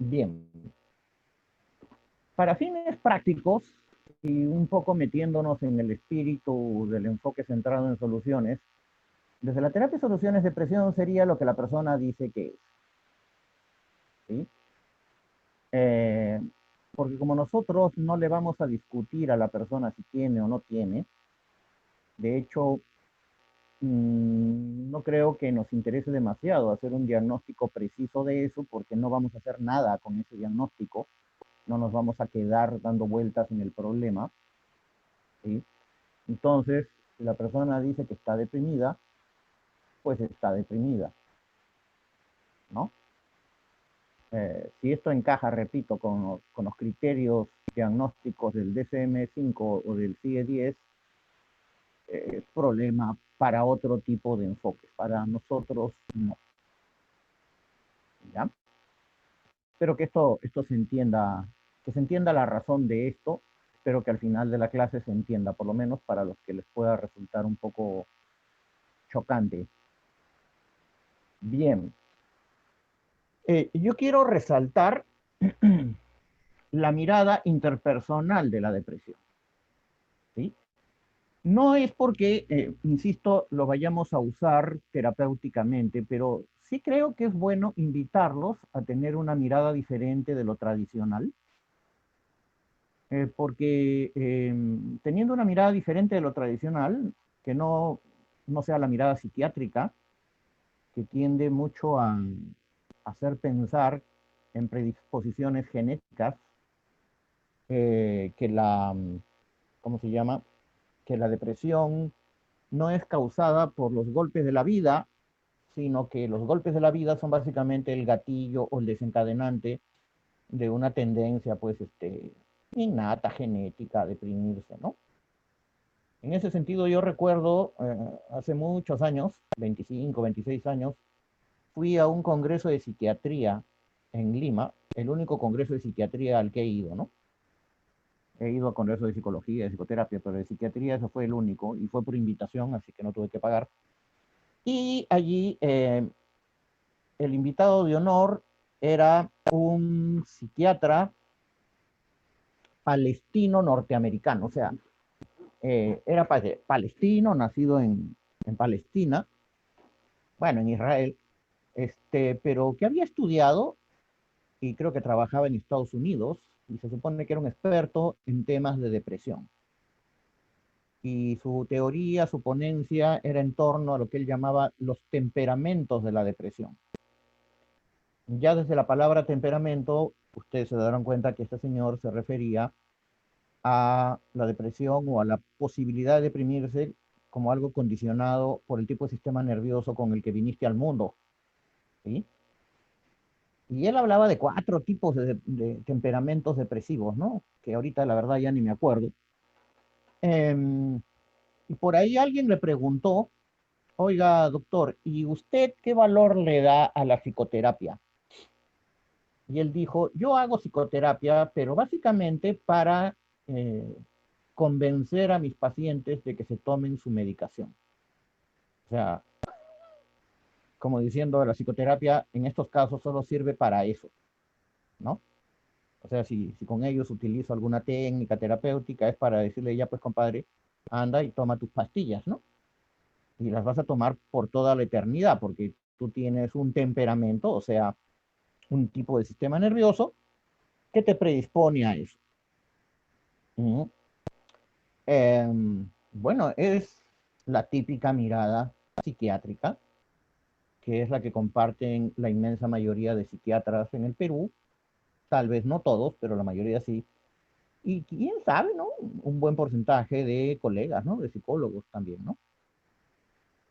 Bien, para fines prácticos y un poco metiéndonos en el espíritu del enfoque centrado en soluciones, desde la terapia de soluciones, depresión sería lo que la persona dice que es. ¿Sí? Eh, Porque como nosotros no le vamos a discutir a la persona si tiene o no tiene, de hecho, no creo que nos interese demasiado hacer un diagnóstico preciso de eso, porque no vamos a hacer nada con ese diagnóstico, no nos vamos a quedar dando vueltas en el problema. ¿Sí? Entonces, si la persona dice que está deprimida, pues está deprimida, ¿no? Si esto encaja, repito, con los criterios diagnósticos del DSM-5 o del CIE-10, es problema para otro tipo de enfoque. Para nosotros, no. ¿Ya? Espero que esto se entienda, que se entienda la razón de esto. Espero que al final de la clase se entienda, por lo menos para los que les pueda resultar un poco chocante. Bien. Yo quiero resaltar la mirada interpersonal de la depresión. ¿Sí? No es porque, insisto, lo vayamos a usar terapéuticamente, pero sí creo que es bueno invitarlos a tener una mirada diferente de lo tradicional, porque teniendo una mirada diferente de lo tradicional, que no sea la mirada psiquiátrica, que tiende mucho a hacer pensar en predisposiciones genéticas, que ¿cómo se llama? Que la depresión no es causada por los golpes de la vida, sino que los golpes de la vida son básicamente el gatillo o el desencadenante de una tendencia, pues, innata, genética, a deprimirse, ¿no? En ese sentido, yo recuerdo, hace muchos años, 25, 26 años, fui a un congreso de psiquiatría en Lima, el único congreso de psiquiatría al que he ido, ¿no? He ido a congresos de psicología, de psicoterapia, pero de psiquiatría ese fue el único, y fue por invitación, así que no tuve que pagar. Y allí el invitado de honor era un psiquiatra palestino norteamericano, o sea, era palestino, nacido en Palestina, bueno, en Israel, pero que había estudiado y creo que trabajaba en Estados Unidos y se supone que era un experto en temas de depresión. Y su teoría, su ponencia era en torno a lo que él llamaba los temperamentos de la depresión. Ya desde la palabra temperamento, ustedes se darán cuenta que este señor se refería a la depresión o a la posibilidad de deprimirse como algo condicionado por el tipo de sistema nervioso con el que viniste al mundo. ¿Sí? Y él hablaba de 4 tipos de temperamentos depresivos, ¿no? Que ahorita la verdad ya ni me acuerdo. Y por ahí alguien le preguntó, oiga, doctor, ¿y usted qué valor le da a la psicoterapia? Y él dijo, yo hago psicoterapia, pero básicamente para convencer a mis pacientes de que se tomen su medicación. O sea, como diciendo, la psicoterapia en estos casos solo sirve para eso, ¿no? O sea, si con ellos utilizo alguna técnica terapéutica, es para decirle, ya pues compadre, anda y toma tus pastillas, ¿no? Y las vas a tomar por toda la eternidad, porque tú tienes un temperamento, o sea, un tipo de sistema nervioso que te predispone a eso. ¿Mm? Bueno, es la típica mirada psiquiátrica, que es la que comparten la inmensa mayoría de psiquiatras en el Perú, tal vez no todos, pero la mayoría sí. Y quién sabe, ¿no? Un buen porcentaje de colegas, ¿no? De psicólogos también, ¿no?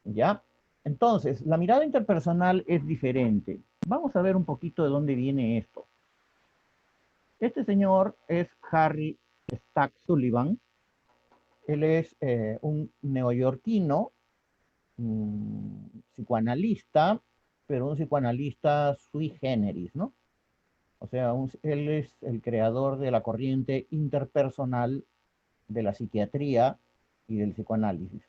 ¿Ya? Entonces, la mirada interpersonal es diferente. Vamos a ver un poquito de dónde viene esto. Este señor es Harry Stack Sullivan. Él es un neoyorquino, psicoanalista, pero un psicoanalista sui generis, ¿no? O sea, él es el creador de la corriente interpersonal de la psiquiatría y del psicoanálisis.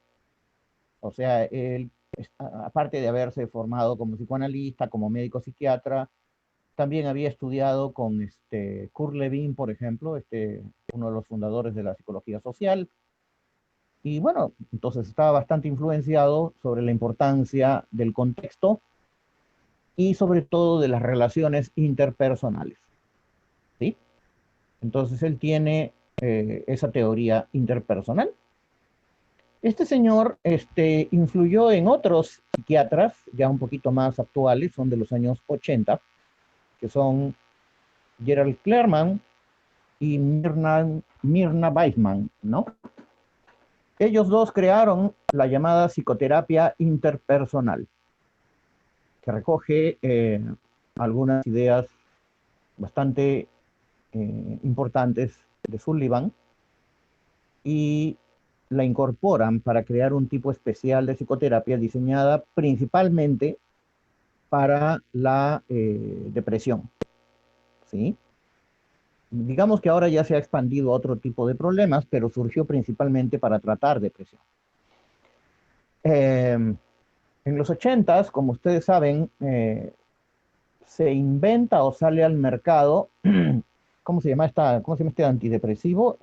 O sea, él, aparte de haberse formado como psicoanalista, como médico psiquiatra, También había estudiado con Kurt Lewin, por ejemplo, uno de los fundadores de la psicología social. Y bueno, entonces estaba bastante influenciado sobre la importancia del contexto y sobre todo de las relaciones interpersonales, ¿sí? Entonces él tiene esa teoría interpersonal. Este señor influyó en otros psiquiatras ya un poquito más actuales, son de los años 80, que son Gerald Clerman y Mirna Weissman, ¿no? Ellos dos crearon la llamada psicoterapia interpersonal, que recoge algunas ideas bastante importantes de Sullivan y la incorporan para crear un tipo especial de psicoterapia diseñada principalmente para la depresión, ¿sí? Digamos que ahora ya se ha expandido a otro tipo de problemas, pero surgió principalmente para tratar depresión. En los 80, como ustedes saben, se inventa o sale al mercado, ¿cómo se llama este antidepresivo?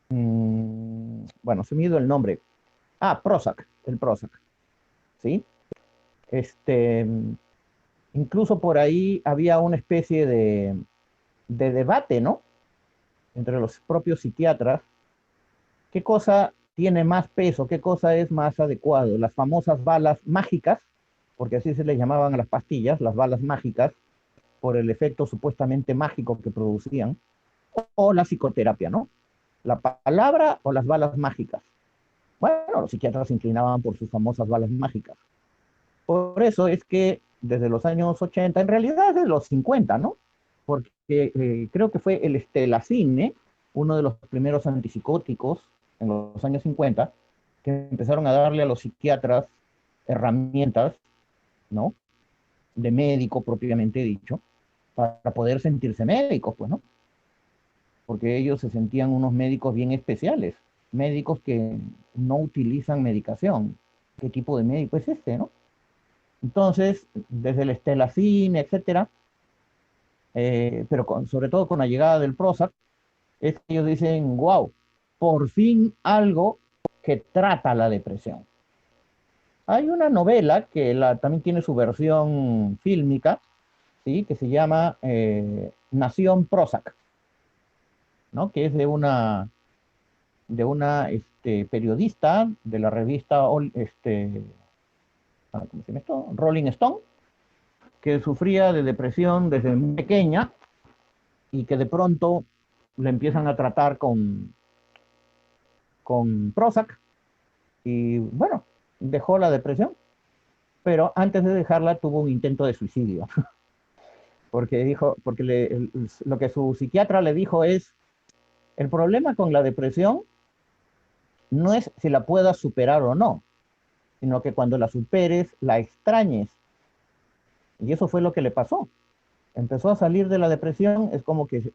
Bueno, se me ha ido el nombre. Ah, Prozac, el Prozac, ¿sí? Este, incluso por ahí había una especie de debate, ¿no? Entre los propios psiquiatras, qué cosa tiene más peso, qué cosa es más adecuado, las famosas balas mágicas, porque así se les llamaban a las pastillas, las balas mágicas, por el efecto supuestamente mágico que producían, o la psicoterapia, ¿no? La palabra o las balas mágicas. Bueno, los psiquiatras se inclinaban por sus famosas balas mágicas. Por eso es que desde los años 80, en realidad desde los 50, ¿no? Porque creo que fue el Estelacine, uno de los primeros antipsicóticos en los años 50, que empezaron a darle a los psiquiatras herramientas, ¿no? De médico propiamente dicho, para poder sentirse médicos, pues, ¿no? Porque ellos se sentían unos médicos bien especiales, médicos que no utilizan medicación. ¿Qué tipo de médico es este, no? Entonces, desde el estelacine, etcétera, pero sobre todo con la llegada del Prozac, es que ellos dicen, wow, por fin algo que trata la depresión. Hay una novela que también tiene su versión fílmica, ¿sí? Que se llama Nación Prozac, ¿no? Que es de una periodista de la revista ¿cómo se llama esto? Rolling Stone, que sufría de depresión desde muy pequeña y que de pronto le empiezan a tratar con Prozac y bueno, dejó la depresión, pero antes de dejarla tuvo un intento de suicidio, porque dijo, porque lo que su psiquiatra le dijo es, el problema con la depresión no es si la puedas superar o no, sino que cuando la superes, la extrañes. Y eso fue lo que le pasó. Empezó a salir de la depresión, es como que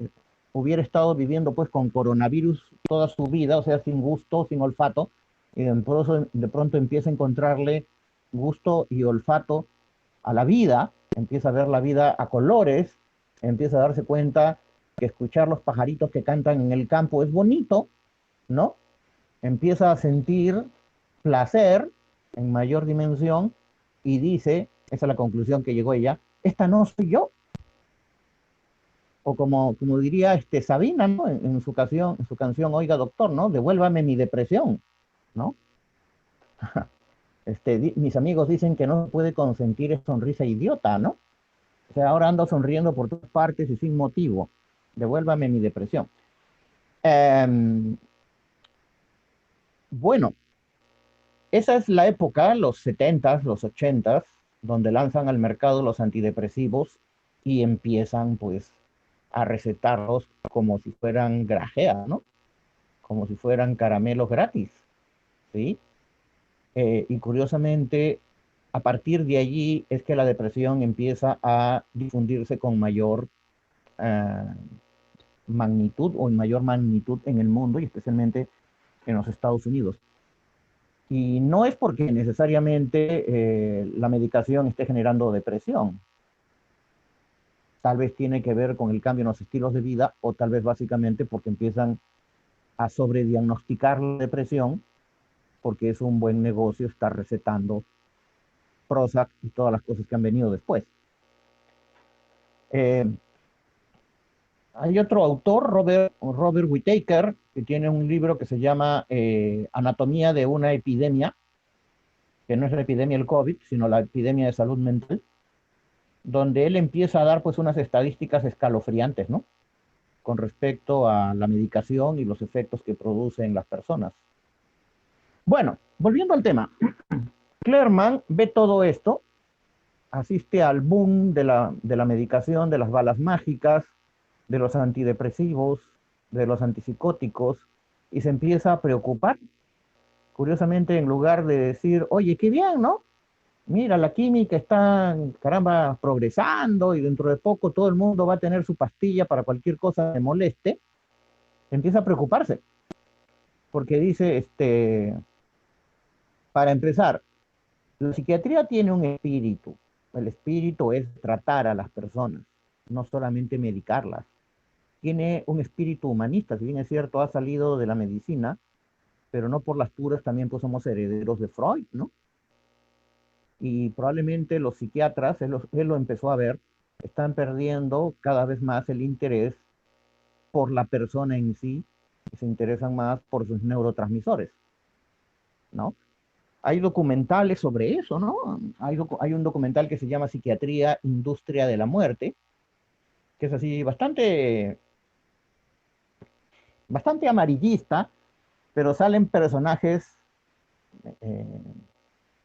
hubiera estado viviendo pues con coronavirus toda su vida, o sea, sin gusto, sin olfato, y de pronto empieza a encontrarle gusto y olfato a la vida, empieza a ver la vida a colores, empieza a darse cuenta que escuchar los pajaritos que cantan en el campo es bonito, ¿no? Empieza a sentir placer en mayor dimensión y dice, esa es la conclusión que llegó ella, esta no soy yo, o como diría Sabina, ¿no? En su canción Oiga Doctor, ¿no? Devuélvame mi depresión, ¿no? Mis amigos dicen que no puede consentir sonrisa idiota, ¿no? O sea, ahora ando sonriendo por todas partes y sin motivo. Devuélvame mi depresión. Em, bueno, esa es la época, los 70s, los 80s, donde lanzan al mercado los antidepresivos y empiezan pues a recetarlos como si fueran grajea, ¿no? Como si fueran caramelos gratis, ¿sí? Y curiosamente, a partir de allí es que la depresión empieza a difundirse con mayor eh, magnitud o en mayor magnitud en el mundo y especialmente en los Estados Unidos. Y no es porque necesariamente la medicación esté generando depresión, Tal vez tiene que ver con el cambio en los estilos de vida o tal vez básicamente porque empiezan a sobrediagnosticar la depresión porque es un buen negocio estar recetando Prozac y todas las cosas que han venido después. Eh, Hay otro autor, Robert Whittaker, que tiene un libro que se llama Anatomía de una epidemia, que no es la epidemia del COVID, sino la epidemia de salud mental, donde él empieza a dar pues unas estadísticas escalofriantes, ¿no? Con respecto a la medicación y los efectos que produce en las personas. Bueno, volviendo al tema, Clerman ve todo esto, asiste al boom de la medicación, de las balas mágicas, de los antidepresivos, de los antipsicóticos, y se empieza a preocupar. Curiosamente, en lugar de decir, oye, qué bien, ¿no? Mira, la química está, caramba, progresando y dentro de poco todo el mundo va a tener su pastilla para cualquier cosa que moleste, empieza a preocuparse, porque dice, para empezar, la psiquiatría tiene un espíritu. El espíritu es tratar a las personas, no solamente medicarlas. Tiene un espíritu humanista, si bien es cierto, ha salido de la medicina, pero no por las puras, también pues somos herederos de Freud, ¿no? Y probablemente los psiquiatras, él lo empezó a ver, están perdiendo cada vez más el interés por la persona en sí, y se interesan más por sus neurotransmisores, ¿no? Hay documentales sobre eso, ¿no? Hay un documental que se llama Psiquiatría, Industria de la Muerte, que es así bastante amarillista, pero salen personajes eh,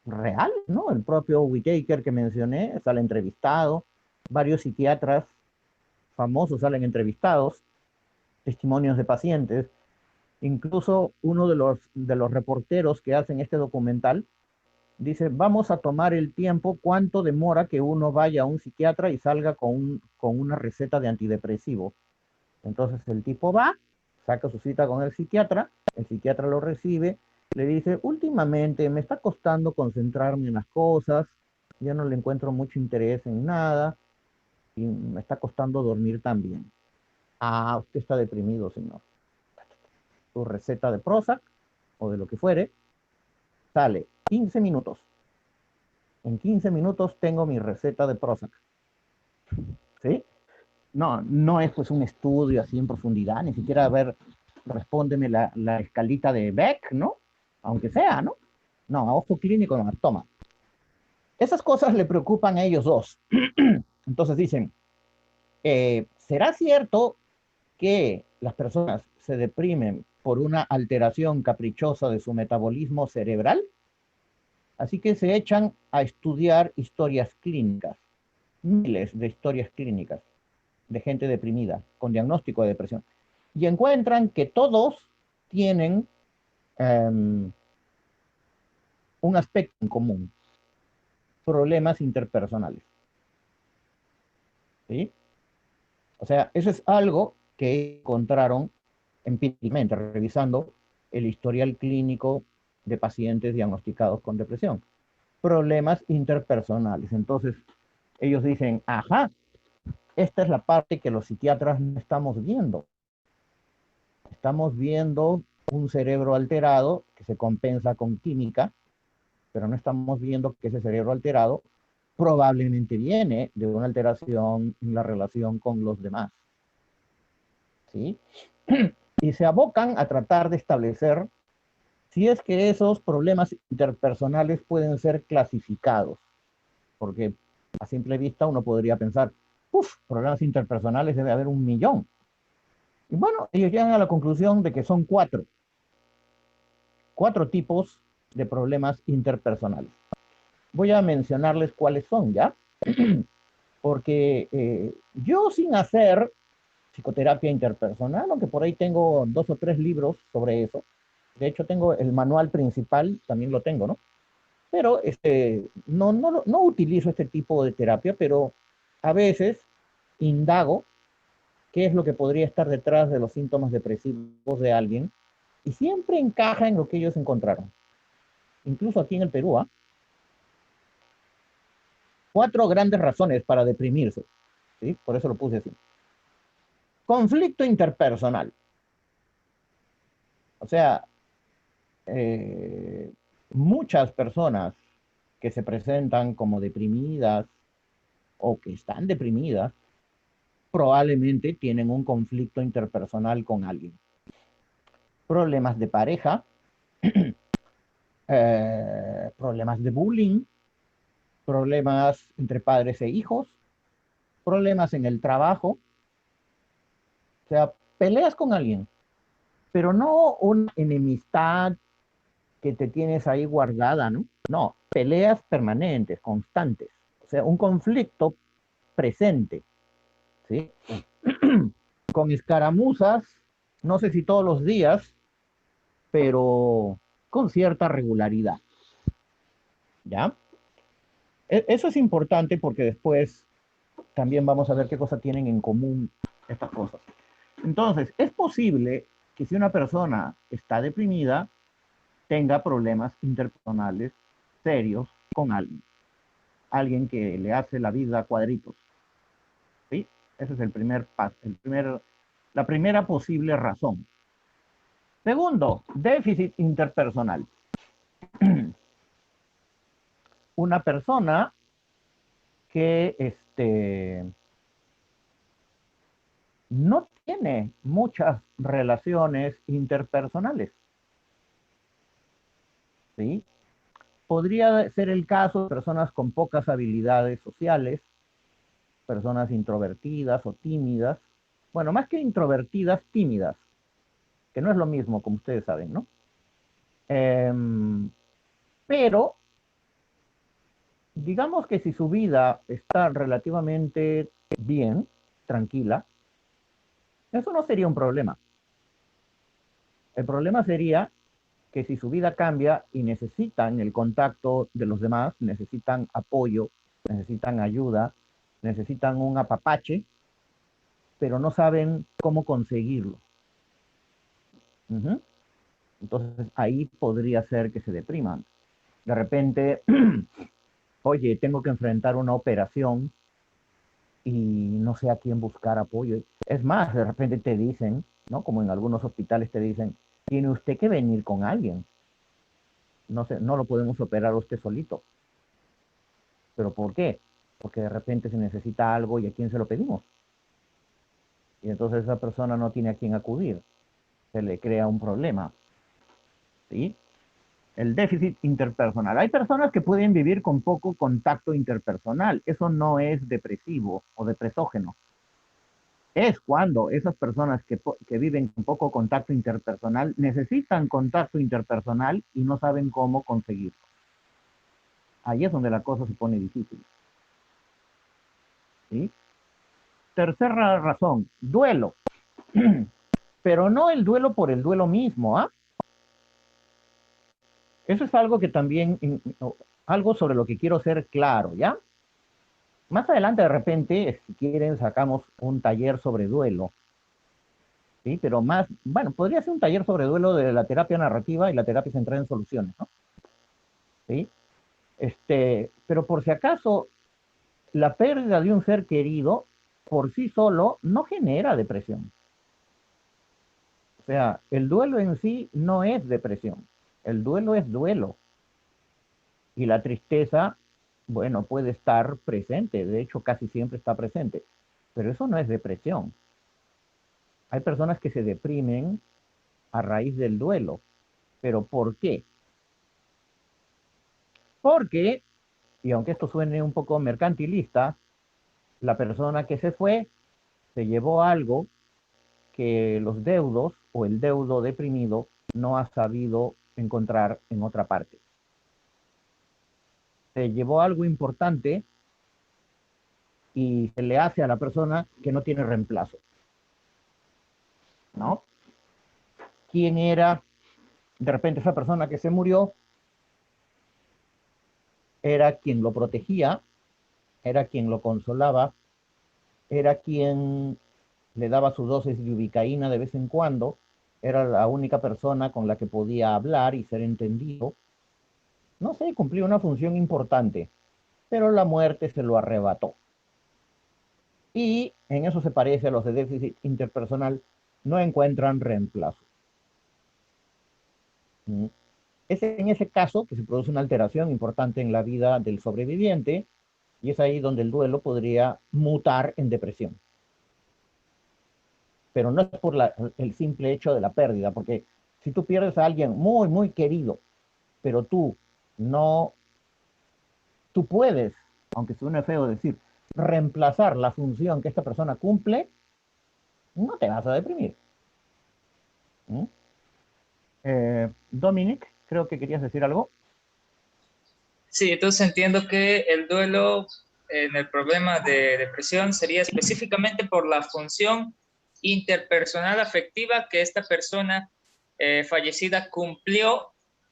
reales, ¿no? El propio Whittaker que mencioné sale entrevistado, varios psiquiatras famosos salen entrevistados, testimonios de pacientes, incluso uno de los reporteros que hacen este documental dice, vamos a tomar el tiempo, cuánto demora que uno vaya a un psiquiatra y salga con una receta de antidepresivo. Entonces el tipo va, saca su cita con el psiquiatra lo recibe, le dice, últimamente me está costando concentrarme en las cosas, ya no le encuentro mucho interés en nada y me está costando dormir también. Ah, usted está deprimido, señor. Su receta de Prozac o de lo que fuere, sale 15 minutos. En 15 minutos tengo mi receta de Prozac. ¿Sí? No, no es pues un estudio así en profundidad, ni siquiera a ver, respóndeme la escalita de Beck, ¿no? Aunque sea, ¿no? No, a ojo clínico no, toma. Esas cosas le preocupan a ellos dos. Entonces dicen, ¿será cierto que las personas se deprimen por una alteración caprichosa de su metabolismo cerebral? Así que se echan a estudiar historias clínicas, miles de historias clínicas de gente deprimida con diagnóstico de depresión. Y encuentran que todos tienen um, un aspecto en común, problemas interpersonales. ¿Sí? O sea, eso es algo que encontraron empíricamente, revisando el historial clínico de pacientes diagnosticados con depresión. Problemas interpersonales. Entonces, ellos dicen, ajá, esta es la parte que los psiquiatras no estamos viendo. Estamos viendo un cerebro alterado que se compensa con química, pero no estamos viendo que ese cerebro alterado probablemente viene de una alteración en la relación con los demás. ¿Sí? Y se abocan a tratar de establecer si es que esos problemas interpersonales pueden ser clasificados, porque a simple vista uno podría pensar, uff, problemas interpersonales debe haber 1.000.000. Y bueno, ellos llegan a la conclusión de que son cuatro tipos de problemas interpersonales. Voy a mencionarles cuáles son, ¿ya? Porque yo sin hacer psicoterapia interpersonal, aunque por ahí tengo 2 o 3 libros sobre eso, de hecho tengo el manual principal, también lo tengo, ¿no? Pero no utilizo este tipo de terapia, pero a veces indago qué es lo que podría estar detrás de los síntomas depresivos de alguien y siempre encaja en lo que ellos encontraron. Incluso aquí en el Perú, 4 grandes razones para deprimirse. ¿sí? Por eso lo puse así. Conflicto interpersonal. O sea, eh, muchas personas que se presentan como deprimidas o que están deprimidas, probablemente tienen un conflicto interpersonal con alguien. Problemas de pareja, problemas de bullying, problemas entre padres e hijos, problemas en el trabajo, o sea, peleas con alguien, pero no una enemistad que te tienes ahí guardada, ¿no? No, peleas permanentes, constantes, o sea, un conflicto presente, ¿sí? Con escaramuzas, no sé si todos los días, pero con cierta regularidad, ¿ya? Eso es importante porque después también vamos a ver qué cosas tienen en común estas cosas. Entonces, es posible que si una persona está deprimida, tenga problemas interpersonales serios con alguien. Alguien que le hace la vida a cuadritos. ¿Sí? Ese es el primer paso, la primera posible razón. Segundo, déficit interpersonal. Una persona que no tiene muchas relaciones interpersonales. ¿Sí? Podría ser el caso de personas con pocas habilidades sociales, personas introvertidas o tímidas. Bueno, más que introvertidas, tímidas, que no es lo mismo, como ustedes saben, ¿no? Pero digamos que si su vida está relativamente bien, tranquila, eso no sería un problema. El problema sería que si su vida cambia y necesitan el contacto de los demás, necesitan apoyo, necesitan ayuda, necesitan un apapache, pero no saben cómo conseguirlo. Ujú. Entonces ahí podría ser que se depriman. De repente, oye, tengo que enfrentar una operación y no sé a quién buscar apoyo. Es más, de repente te dicen, ¿no? Como en algunos hospitales te dicen, tiene usted que venir con alguien. No sé, no lo podemos operar usted solito. ¿Pero por qué? Porque de repente se necesita algo y a quién se lo pedimos. Y entonces esa persona no tiene a quién acudir. Se le crea un problema. ¿Sí? El déficit interpersonal. Hay personas que pueden vivir con poco contacto interpersonal. Eso no es depresivo o depresógeno. Es cuando esas personas que viven con poco contacto interpersonal necesitan contacto interpersonal y no saben cómo conseguirlo. Ahí es donde la cosa se pone difícil. ¿Sí? Tercera razón, duelo. Pero no el duelo por el duelo mismo, ¿ah? Eso es algo que también, algo sobre lo que quiero ser claro, ¿ya? Más adelante, de repente, si quieren, sacamos un taller sobre duelo, ¿sí? Pero más, bueno, podría ser un taller sobre duelo de la terapia narrativa y la terapia centrada en soluciones, ¿no? ¿Sí? Pero por si acaso, la pérdida de un ser querido por sí solo no genera depresión. O sea, el duelo en sí no es depresión. El duelo es duelo. Y la tristeza, bueno, puede estar presente. De hecho, casi siempre está presente. Pero eso no es depresión. Hay personas que se deprimen a raíz del duelo. ¿Pero por qué? Porque, y aunque esto suene un poco mercantilista, la persona que se fue se llevó algo que los deudos o el deudo deprimido no ha sabido encontrar en otra parte. Se llevó algo importante y se le hace a la persona que no tiene reemplazo, ¿no? ¿Quién era de repente esa persona que se murió? Era quien lo protegía, era quien lo consolaba, era quien le daba su dosis de ubicaína de vez en cuando, era la única persona con la que podía hablar y ser entendido. No sé, cumplió una función importante, pero la muerte se lo arrebató. y en eso se parece a los de déficit interpersonal, no encuentran reemplazo. ¿Mm? Es en ese caso que se produce una alteración importante en la vida del sobreviviente y es ahí donde el duelo podría mutar en depresión. Pero no es por el simple hecho de la pérdida, porque si tú pierdes a alguien muy, muy querido, pero tú no, tú puedes, aunque suene feo decir, reemplazar la función que esta persona cumple, no te vas a deprimir. ¿Mm? Dominic, creo que querías decir algo. Sí, entonces entiendo que el duelo en el problema de depresión sería específicamente por la función interpersonal afectiva que esta persona fallecida cumplió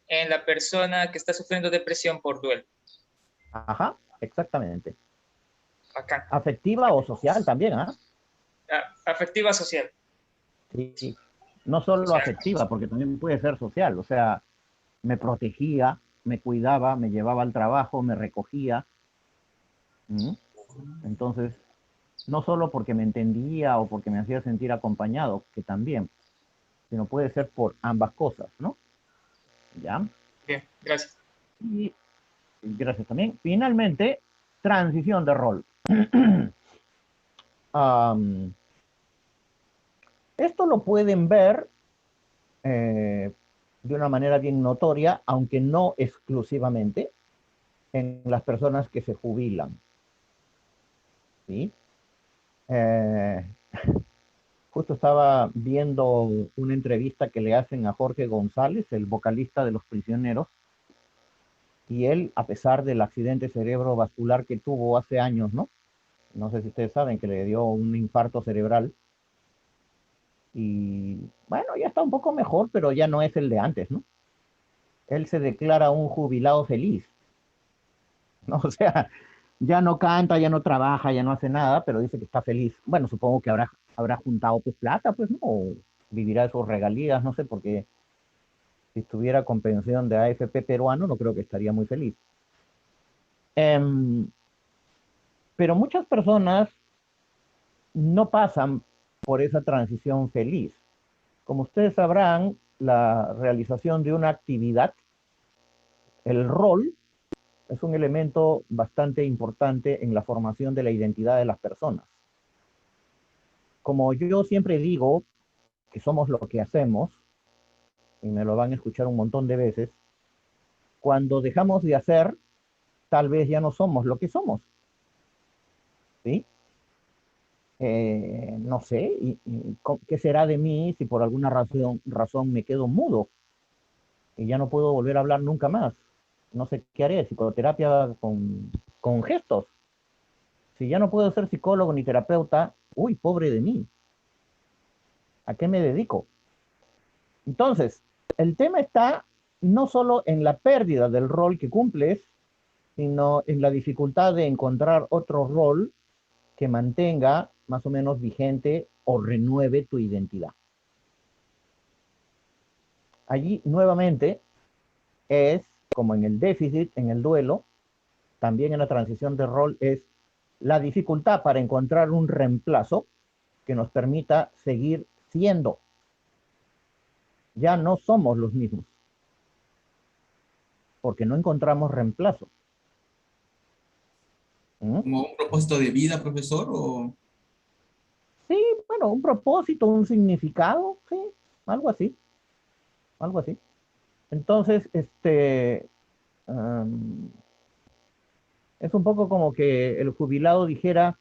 en la persona que está sufriendo depresión por duelo. Ajá, exactamente. Acá. Afectiva o social también, ¿ah? Afectiva social. Sí, no solo Social. afectiva, porque también puede ser social, o sea, me protegía, me cuidaba, me llevaba al trabajo, me recogía. ¿Mm? Entonces, no solo porque me entendía o porque me hacía sentir acompañado, que también, sino puede ser por ambas cosas, ¿no? ¿Ya? Bien, gracias. Y gracias también. Finalmente, transición de rol. um, esto lo pueden ver de una manera bien notoria, aunque no exclusivamente, en las personas que se jubilan. ¿Sí? Eh, justo estaba viendo una entrevista que le hacen a Jorge González, el vocalista de Los Prisioneros, y él, a pesar del accidente cerebrovascular que tuvo hace años, ¿no? No sé si ustedes saben que le dio un infarto cerebral, y bueno, ya está un poco mejor, pero ya no es el de antes, ¿no? Él se declara un jubilado feliz, ¿no? O sea, ya no canta, ya no trabaja, ya no hace nada, pero dice que está feliz. Bueno, supongo que habrá juntado pues plata, pues, ¿no? O vivirá de sus regalías, no sé, porque si estuviera con pensión de AFP peruano, no creo que estaría muy feliz. Em, pero muchas personas no pasan por esa transición feliz. Como ustedes sabrán, la realización de una actividad, el rol, es un elemento bastante importante en la formación de la identidad de las personas. Como yo siempre digo que somos lo que hacemos, y me lo van a escuchar un montón de veces, cuando dejamos de hacer, tal vez ya no somos lo que somos, ¿sí? No sé, ¿qué será de mí si por alguna razón me quedo mudo y ya no puedo volver a hablar nunca más? No sé qué haré, psicoterapia con gestos. Si ya no puedo ser psicólogo ni terapeuta, uy, pobre de mí, ¿a qué me dedico? Entonces, el tema está no solo en la pérdida del rol que cumples, sino en la dificultad de encontrar otro rol que mantenga más o menos vigente o renueve tu identidad. Allí nuevamente es como en el déficit, en el duelo, también en la transición de rol es la dificultad para encontrar un reemplazo que nos permita seguir siendo. Ya no somos los mismos, porque no encontramos reemplazo. ¿Mm? ¿Como un propósito de vida, profesor? ¿O Sí, bueno, un propósito, un significado, sí, algo así, algo así. Entonces, um, es un poco como que el jubilado dijera,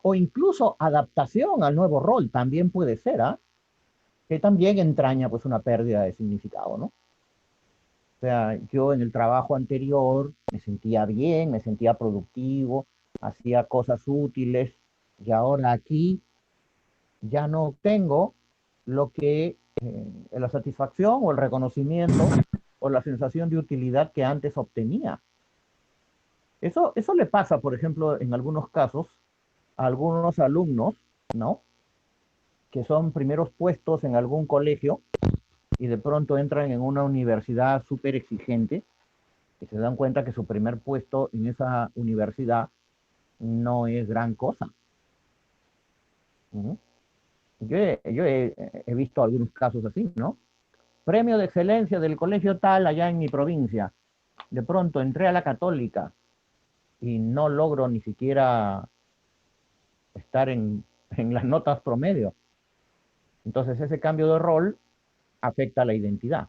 o incluso adaptación al nuevo rol, también puede ser, ¿ah? Que también entraña pues una pérdida de significado, ¿no? O sea, yo en el trabajo anterior me sentía bien, me sentía productivo, hacía cosas útiles, y ahora aquí ya no tengo lo que la satisfacción o el reconocimiento o la sensación de utilidad que antes obtenía. Eso le pasa, por ejemplo, en algunos casos, a algunos alumnos, ¿no? Que son primeros puestos en algún colegio y de pronto entran en una universidad súper exigente y se dan cuenta que su primer puesto en esa universidad no es gran cosa. Ujú. Yo he visto algunos casos así, ¿no? Premio de excelencia del colegio tal allá en mi provincia. De pronto entré a la católica y no logro ni siquiera estar en las notas promedio. Entonces ese cambio de rol afecta a la identidad.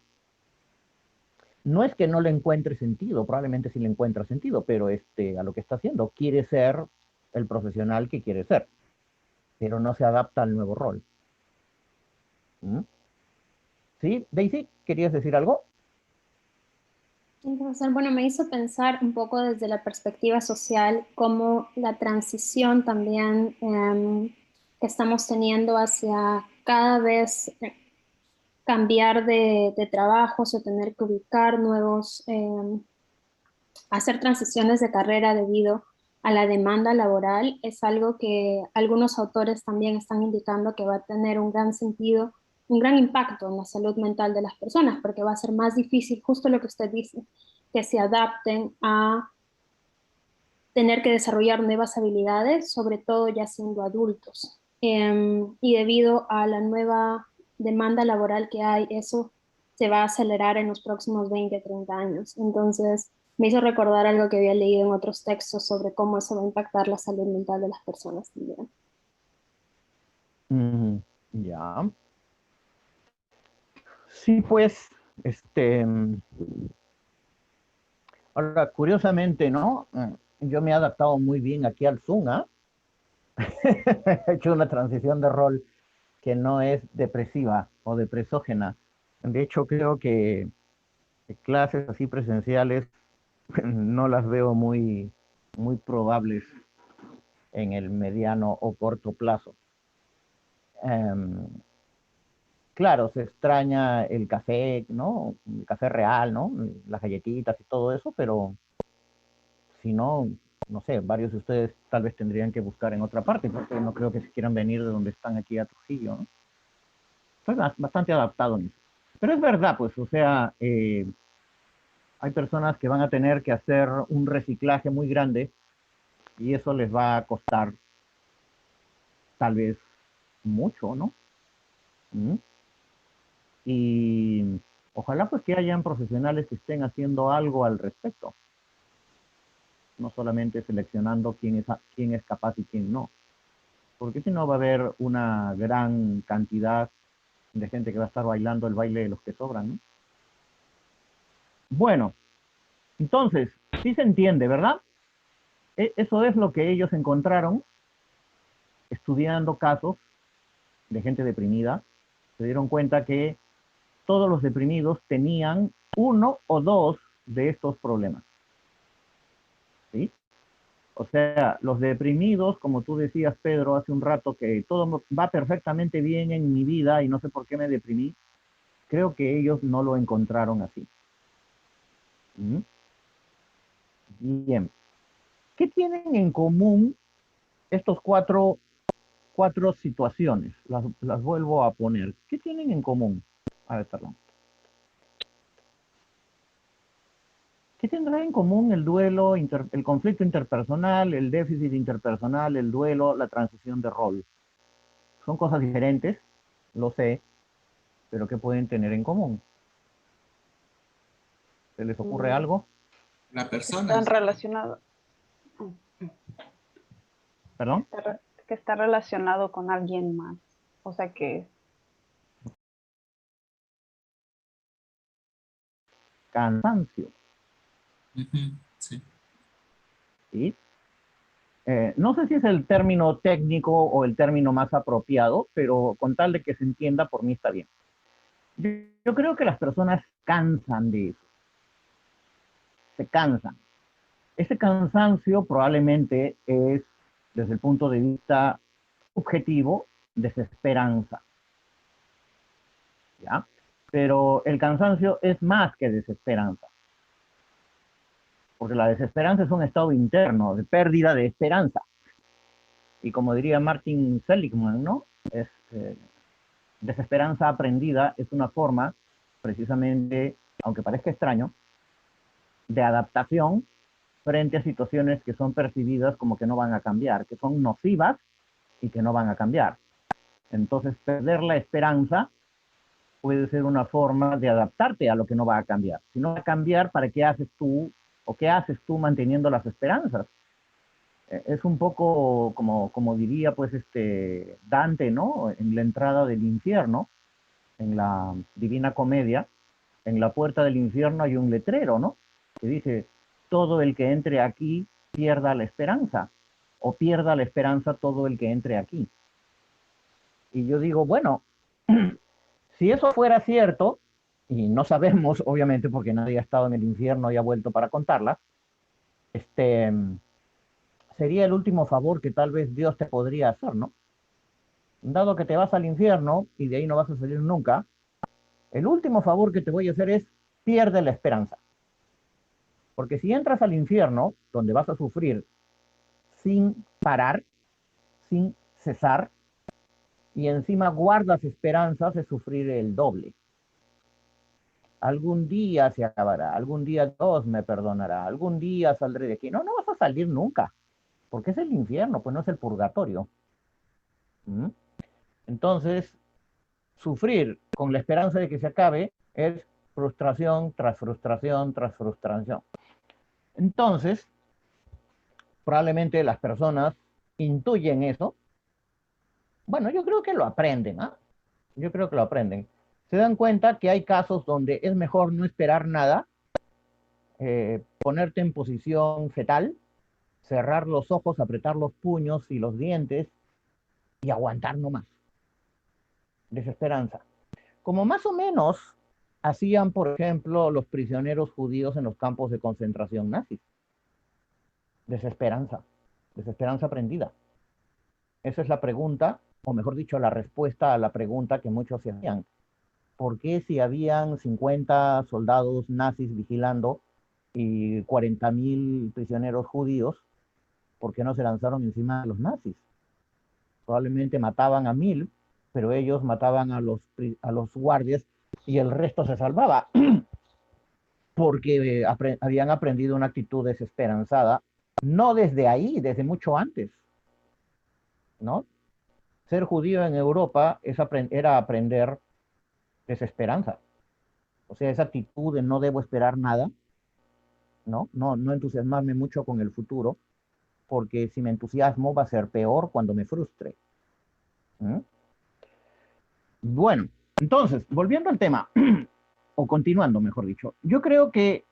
No es que no le encuentre sentido, probablemente sí le encuentra sentido, pero a lo que está haciendo, quiere ser el profesional que quiere ser, pero no se adapta al nuevo rol. ¿Mm? ¿Sí? Daisy, ¿querías decir algo? Entonces, bueno, me hizo pensar un poco desde la perspectiva social cómo la transición también que estamos teniendo hacia cada vez cambiar de trabajos o tener que ubicar nuevos, hacer transiciones de carrera debido a la demanda laboral es algo que algunos autores también están indicando que va a tener un gran sentido, un gran impacto en la salud mental de las personas, porque va a ser más difícil, justo lo que usted dice, que se adapten a tener que desarrollar nuevas habilidades, sobre todo ya siendo adultos. Y debido a la nueva demanda laboral que hay, eso se va a acelerar en los próximos 20, 30 años. Entonces, me hizo recordar algo que había leído en otros textos sobre cómo eso va a impactar la salud mental de las personas también. Mm, ya. Sí, pues, este, ahora, curiosamente, ¿no? Yo me he adaptado muy bien aquí al Zoom, ¿ah? He hecho una transición de rol que no es depresiva o depresógena. De hecho, creo que clases así presenciales no las veo muy probables en el mediano o corto plazo. Em, claro, se extraña el café, ¿no? El café real, ¿no? Las galletitas y todo eso, pero si no, no sé, varios de ustedes tal vez tendrían que buscar en otra parte, porque no creo que se quieran venir de donde están aquí a Trujillo, ¿no? Estoy bastante adaptado en eso. Pero es verdad, pues, o sea, hay personas que van a tener que hacer un reciclaje muy grande y eso les va a costar tal vez mucho, ¿no? ¿Mm? Y ojalá pues que hayan profesionales que estén haciendo algo al respecto, no solamente seleccionando quién es capaz y quién no, porque si no va a haber una gran cantidad de gente que va a estar bailando el baile de los que sobran, ¿no? Bueno, entonces, sí se entiende, ¿verdad? Eso es lo que ellos encontraron estudiando casos de gente deprimida. Se dieron cuenta que todos los deprimidos tenían uno o dos de estos problemas, ¿sí? O sea, los deprimidos, como tú decías, Pedro, hace un rato, que todo va perfectamente bien en mi vida y no sé por qué me deprimí, creo que ellos no lo encontraron así. ¿Mm? Bien. ¿Qué tienen en común estos cuatro situaciones? Las vuelvo a poner. ¿Qué tienen en común? A ver, perdón. ¿Qué tendrá en común el duelo, el conflicto interpersonal, el déficit interpersonal, el duelo, la transición de rol? Son cosas diferentes, lo sé, pero ¿qué pueden tener en común? ¿Se les ocurre Mm, algo? La persona. Están relacionados, ¿Perdón? que está relacionado con alguien más. O sea que Cansancio, Ujú, sí. ¿sí? No sé si es el término técnico o el término más apropiado, pero con tal de que se entienda, por mí está bien. Yo creo que las personas cansan de eso, se cansan. Ese cansancio probablemente es, desde el punto de vista objetivo, desesperanza, ¿ya? Pero el cansancio es más que desesperanza, porque la desesperanza es un estado interno de pérdida de esperanza. Y como diría Martin Seligman, ¿no? Es, desesperanza aprendida es una forma, precisamente, aunque parezca extraño, de adaptación frente a situaciones que son percibidas como que no van a cambiar, que son nocivas y que no van a cambiar. Entonces, perder la esperanza puede ser una forma de adaptarte a lo que no va a cambiar. Si no va a cambiar, ¿para qué haces tú o qué haces tú manteniendo las esperanzas? Es un poco como diría pues Dante, ¿no? En la entrada del infierno, en la Divina Comedia, en la puerta del infierno hay un letrero, ¿no? Que dice, todo el que entre aquí pierda la esperanza, o pierda la esperanza todo el que entre aquí. Y yo digo, bueno, si eso fuera cierto, y no sabemos, obviamente, porque nadie ha estado en el infierno y ha vuelto para contarla, este, sería el último favor que tal vez Dios te podría hacer, ¿no? Dado que te vas al infierno y de ahí no vas a salir nunca, el último favor que te voy a hacer es pierde la esperanza. Porque si entras al infierno, donde vas a sufrir sin parar, sin cesar, y encima guardas esperanzas de sufrir el doble. Algún día se acabará, algún día Dios me perdonará, algún día saldré de aquí. No, no vas a salir nunca, porque es el infierno, pues no es el purgatorio. ¿Mm? Entonces, sufrir con la esperanza de que se acabe es frustración tras frustración tras frustración. Entonces, probablemente las personas intuyen eso. Bueno, yo creo que lo aprenden, ¿ah? Yo creo que lo aprenden. Se dan cuenta que hay casos donde es mejor no esperar nada, ponerte en posición fetal, cerrar los ojos, apretar los puños y los dientes y aguantar nomás. Desesperanza. Como más o menos hacían, por ejemplo, los prisioneros judíos en los campos de concentración nazis. Desesperanza. Desesperanza aprendida. Esa es la pregunta, o mejor dicho, la respuesta a la pregunta que muchos se hacían. ¿Por qué si habían 50 soldados nazis vigilando y 40.000 prisioneros judíos, por qué no se lanzaron encima de los nazis? Probablemente mataban a 1.000, pero ellos mataban a los guardias y el resto se salvaba, porque habían aprendido una actitud desesperanzada, no desde ahí, desde mucho antes, ¿no? Ser judío en Europa era aprender desesperanza. O sea, esa actitud de no debo esperar nada, ¿no? No entusiasmarme mucho con el futuro, porque si me entusiasmo va a ser peor cuando me frustre. ¿Mm? Bueno, entonces, volviendo al tema, o continuando, mejor dicho, yo creo que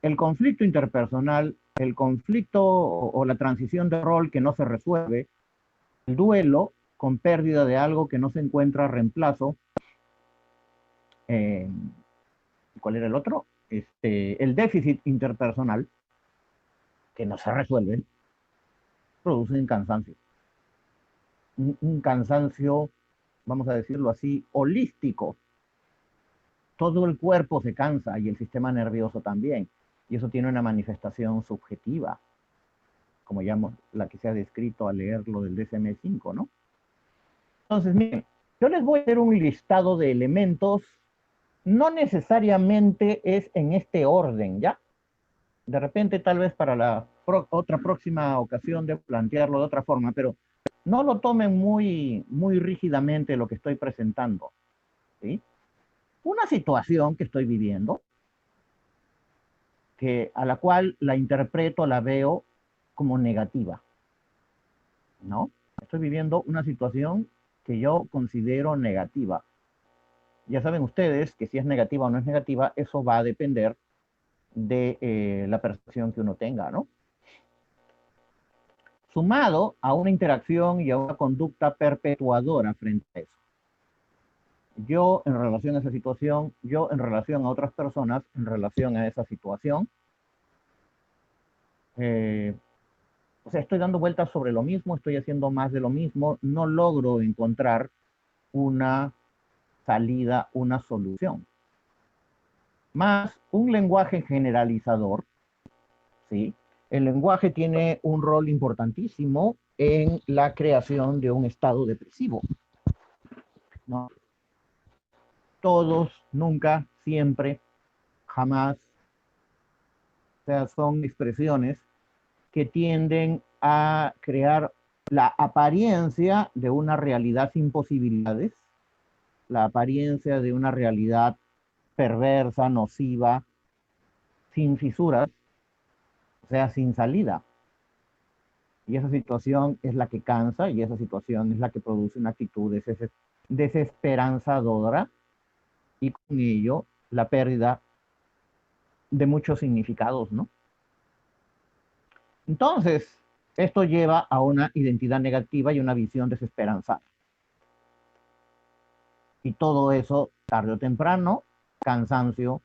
el conflicto interpersonal, el conflicto o la transición de rol que no se resuelve, el duelo con pérdida de algo que no se encuentra reemplazo, eh, ¿cuál era el otro? El déficit interpersonal, que no se resuelve, produce un cansancio. Un cansancio, vamos a decirlo así, holístico. Todo el cuerpo se cansa y el sistema nervioso también. Y eso tiene una manifestación subjetiva, como ya la que se ha descrito al leer lo del DSM-5, ¿no? Entonces, miren, yo les voy a hacer un listado de elementos, no necesariamente es en este orden, ¿ya? De repente, tal vez para la otra próxima ocasión de plantearlo de otra forma, pero no lo tomen muy rígidamente lo que estoy presentando, ¿sí? Una situación que estoy viviendo, a la cual la interpreto, la veo como negativa, ¿no? Estoy viviendo una situación que yo considero negativa. Ya saben ustedes que si es negativa o no es negativa, eso va a depender de la percepción que uno tenga, ¿no? Sumado a una interacción y a una conducta perpetuadora frente a eso. Yo en relación a esa situación, yo en relación a otras personas, en relación a esa situación, o sea, estoy dando vueltas sobre lo mismo, estoy haciendo más de lo mismo, no logro encontrar una salida, una solución. Más un lenguaje generalizador, ¿sí? El lenguaje tiene un rol importantísimo en la creación de un estado depresivo, ¿no? Todos, nunca, siempre, jamás, o sea, son expresiones que tienden a crear la apariencia de una realidad sin posibilidades, la apariencia de una realidad perversa, nociva, sin fisuras, o sea, sin salida. Y esa situación es la que cansa y esa situación es la que produce una actitud desesperanzadora y con ello la pérdida de muchos significados, ¿no? Entonces, esto lleva a una identidad negativa y una visión desesperanzada. Y todo eso, tarde o temprano, cansancio,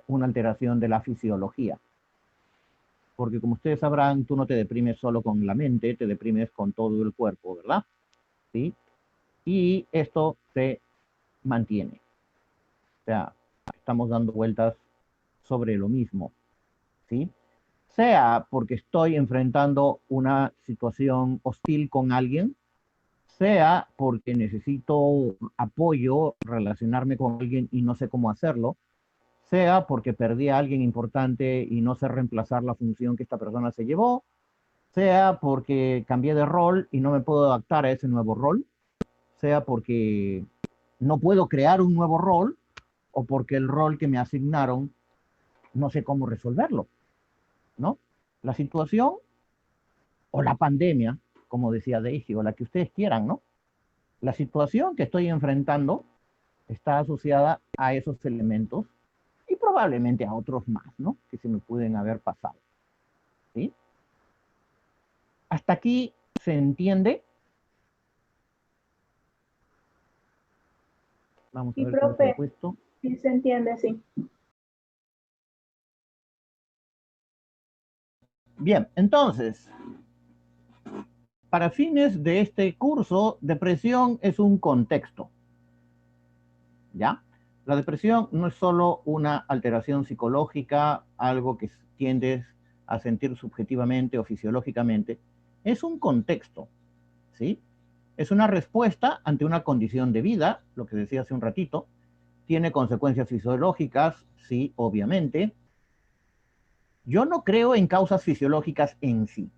una alteración de la fisiología. Porque como ustedes sabrán, tú no te deprimes solo con la mente, te deprimes con todo el cuerpo, ¿verdad? ¿Sí? Y esto se mantiene. O sea, estamos dando vueltas sobre lo mismo, ¿sí? Sea porque estoy enfrentando una situación hostil con alguien, sea porque necesito apoyo, relacionarme con alguien y no sé cómo hacerlo, sea porque perdí a alguien importante y no sé reemplazar la función que esta persona se llevó, sea porque cambié de rol y no me puedo adaptar a ese nuevo rol, sea porque no puedo crear un nuevo rol o porque el rol que me asignaron no sé cómo resolverlo, ¿no? La situación o la pandemia, como decía Daisy, o la que ustedes quieran, ¿no? La situación que estoy enfrentando está asociada a esos elementos y probablemente a otros más, ¿no? Que se me pueden haber pasado, ¿sí? Hasta aquí se entiende. Vamos a Sí, ver cómo quedó profe, puesto. sí se entiende, sí. Bien, entonces, para fines de este curso, depresión es un contexto, ¿ya? La depresión no es solo una alteración psicológica, algo que tiendes a sentir subjetivamente o fisiológicamente, es un contexto, ¿sí? Es una respuesta ante una condición de vida, lo que decía hace un ratito, tiene consecuencias fisiológicas, sí, obviamente. Yo no creo en causas fisiológicas en sí.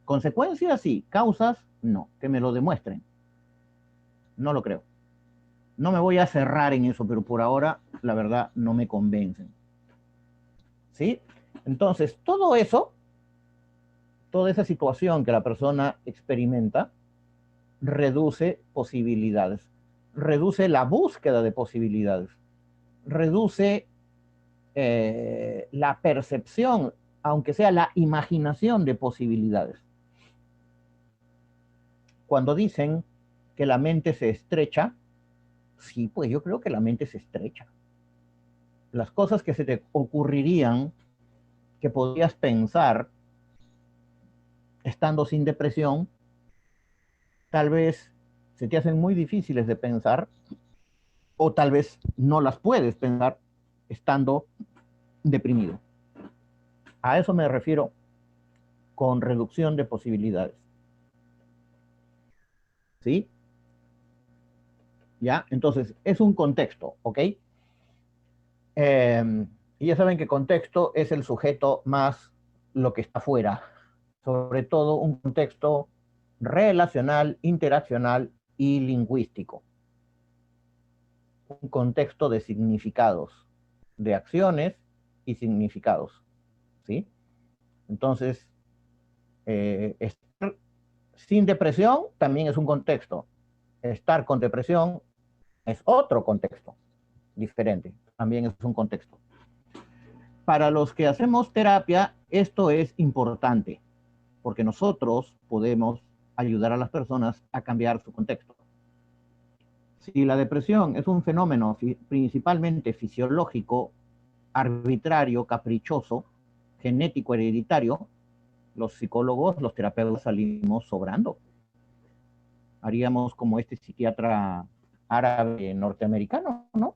Consecuencias sí, causas no, que me lo demuestren. No lo creo. No me voy a cerrar en eso, pero por ahora, la verdad, no me convencen. ¿Sí? Entonces, todo eso, toda esa situación que la persona experimenta, reduce posibilidades, reduce la búsqueda de posibilidades, reduce la percepción, aunque sea la imaginación de posibilidades. Cuando dicen que la mente se estrecha, sí, pues yo creo que la mente se estrecha. Las cosas que se te ocurrirían, que podías pensar estando sin depresión, tal vez se te hacen muy difíciles de pensar o tal vez no las puedes pensar estando deprimido. A eso me refiero con reducción de posibilidades. ¿Sí? ¿Ya? Entonces, es un contexto, ¿ok? Y ya saben que contexto es el sujeto más lo que está afuera. Sobre todo un contexto relacional, interaccional y lingüístico. Un contexto de significados, de acciones y significados, ¿sí? Entonces, estar sin depresión también es un contexto. Estar con depresión es otro contexto diferente, también es un contexto. Para los que hacemos terapia, esto es importante, porque nosotros podemos ayudar a las personas a cambiar su contexto. Si la depresión es un fenómeno principalmente fisiológico, arbitrario, caprichoso, genético, hereditario, los psicólogos, los terapeutas salimos sobrando. Haríamos como este psiquiatra árabe norteamericano, ¿no?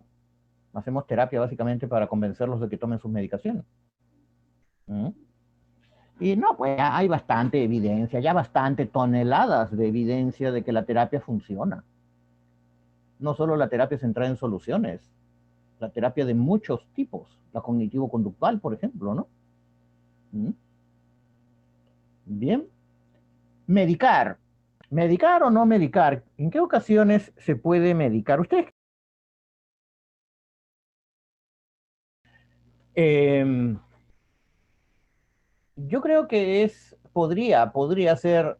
Hacemos terapia básicamente para convencerlos de que tomen sus medicaciones. ¿Mm? Y no, pues hay bastante evidencia, ya bastante toneladas de evidencia de que la terapia funciona. No solo la terapia centrada en soluciones, la terapia de muchos tipos, la cognitivo-conductual, por ejemplo, ¿no? ¿Mm? Bien, Medicar. ¿Medicar o no medicar? ¿En qué ocasiones se puede medicar? Ustedes. Yo creo que podría ser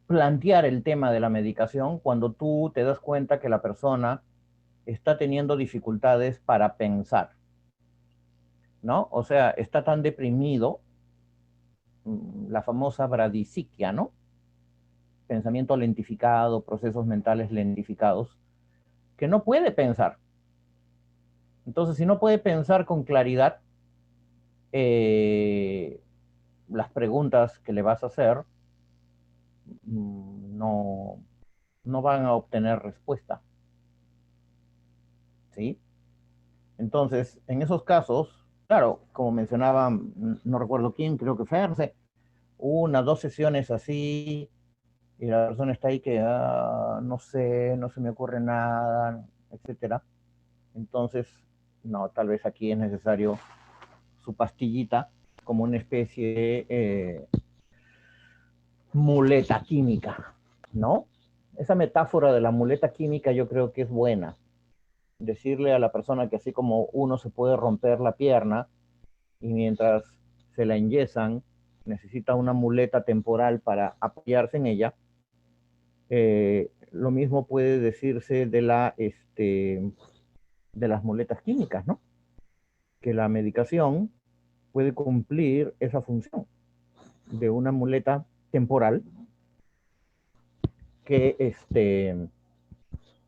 plantear el tema de la medicación cuando tú te das cuenta que la persona está teniendo dificultades para pensar, ¿no? O sea, está tan deprimido, la famosa bradisiquia, ¿no? Pensamiento lentificado, procesos mentales lentificados, que no puede pensar. Entonces, si no puede pensar con claridad, las preguntas que le vas a hacer no, no van a obtener respuesta, ¿sí? Entonces, en esos casos, claro, como mencionaba, no recuerdo quién, creo que Ferse, una, dos sesiones así, y la persona está ahí que, no sé, no se me ocurre nada, etcétera. Entonces, no, tal vez aquí es necesario su pastillita como una especie de muleta química, ¿no? Esa metáfora de la muleta química yo creo que es buena. Decirle a la persona que así como uno se puede romper la pierna y mientras se la enyesan necesita una muleta temporal para apoyarse en ella, lo mismo puede decirse de las muletas químicas, ¿no? Que la medicación puede cumplir esa función de una muleta temporal que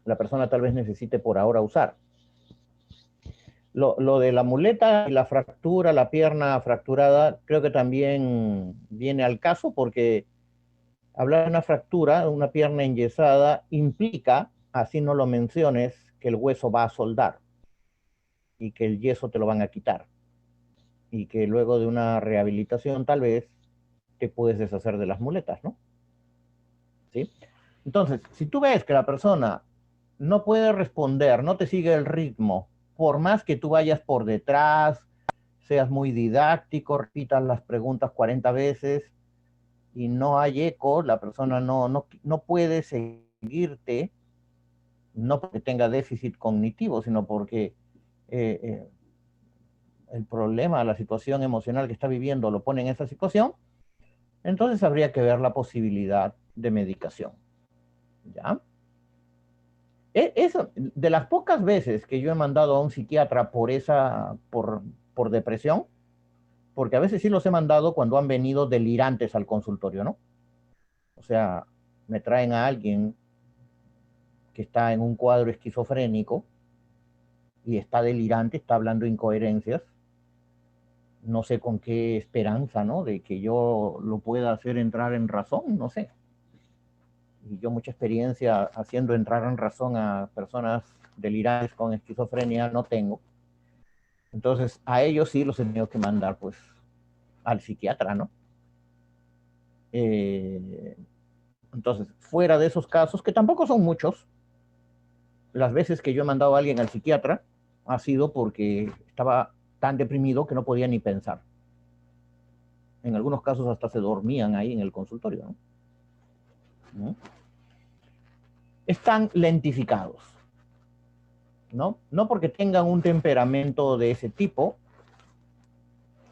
la persona tal vez necesite por ahora usar. Lo de la muleta y la fractura, la pierna fracturada, creo que también viene al caso porque hablar de una fractura, de una pierna enyesada, implica, así no lo menciones, que el hueso va a soldar y que el yeso te lo van a quitar y que luego de una rehabilitación tal vez te puedes deshacer de las muletas, ¿no? ¿Sí? Entonces, si tú ves que la persona no puede responder, no te sigue el ritmo, por más que tú vayas por detrás, seas muy didáctico, repitas las preguntas 40 veces y no hay eco, la persona no puede seguirte, no porque tenga déficit cognitivo, sino porque eh, eh, el problema, la situación emocional que está viviendo lo pone en esa situación, entonces habría que ver la posibilidad de medicación. ¿Ya? Eso, de las pocas veces que yo he mandado a un psiquiatra por depresión, porque a veces sí los he mandado cuando han venido delirantes al consultorio, ¿no? O sea, me traen a alguien que está en un cuadro esquizofrénico y está delirante, está hablando incoherencias, no sé con qué esperanza, ¿no? De que yo lo pueda hacer entrar en razón, no sé. Y yo mucha experiencia haciendo entrar en razón a personas delirantes con esquizofrenia no tengo. Entonces, a ellos sí los he tenido que mandar, pues, al psiquiatra, ¿no? Entonces, fuera de esos casos, que tampoco son muchos, las veces que yo he mandado a alguien al psiquiatra ha sido porque estaba tan deprimido que no podía ni pensar. En algunos casos hasta se dormían ahí en el consultorio, ¿no? ¿No? Están lentificados, ¿no? No porque tengan un temperamento de ese tipo,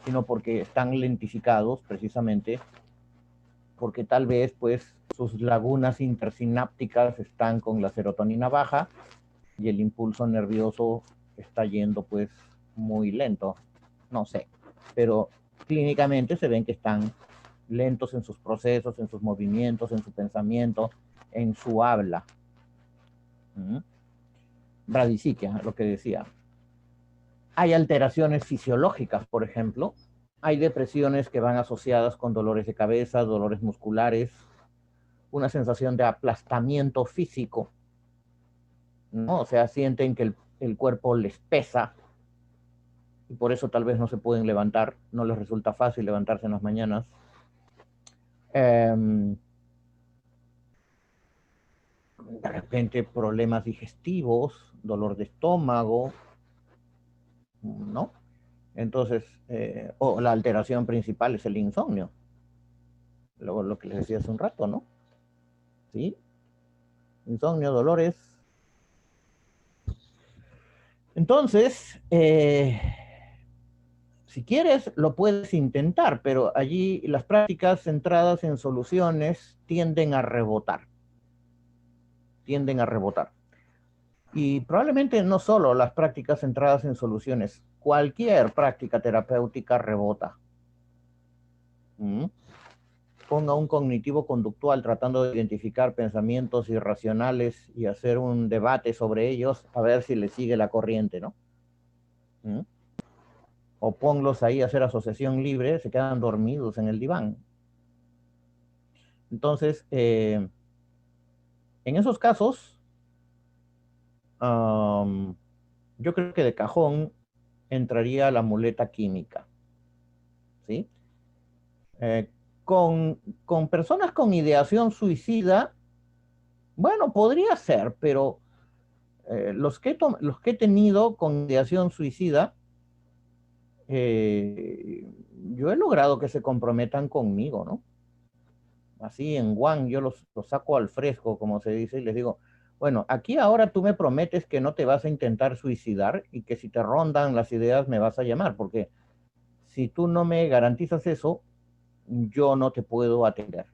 sino porque están lentificados precisamente porque tal vez pues sus lagunas intersinápticas están con la serotonina baja y el impulso nervioso está yendo pues muy lento, no sé, pero clínicamente se ven que están lentos en sus procesos, en sus movimientos, en su pensamiento, en su habla. Bradisiquia, lo que decía. Hay alteraciones fisiológicas, por ejemplo. Hay depresiones que van asociadas con dolores de cabeza, dolores musculares, una sensación de aplastamiento físico, ¿no? O sea, sienten que el cuerpo les pesa y por eso tal vez no se pueden levantar, no les resulta fácil levantarse en las mañanas. De repente problemas digestivos, dolor de estómago, ¿no? Entonces, o la alteración principal es el insomnio. lo que les decía hace un rato, ¿no? ¿Sí? Insomnio, dolores. Entonces, si quieres, lo puedes intentar, pero allí las prácticas centradas en soluciones tienden a rebotar. Tienden a rebotar. Y probablemente no solo las prácticas centradas en soluciones, cualquier práctica terapéutica rebota. ¿Mm? Ponga un cognitivo conductual tratando de identificar pensamientos irracionales y hacer un debate sobre ellos, a ver si le sigue la corriente, ¿no? ¿Mm? O ponlos ahí a hacer asociación libre, se quedan dormidos en el diván. Entonces, en esos casos, yo creo que de cajón entraría la muleta química, ¿sí? Eh, con personas con ideación suicida, bueno, podría ser, pero los que he tenido con ideación suicida, yo he logrado que se comprometan conmigo, ¿no? Así en one yo los saco al fresco, como se dice, y les digo, bueno, aquí ahora tú me prometes que no te vas a intentar suicidar y que si te rondan las ideas me vas a llamar, porque si tú no me garantizas eso, yo no te puedo atender.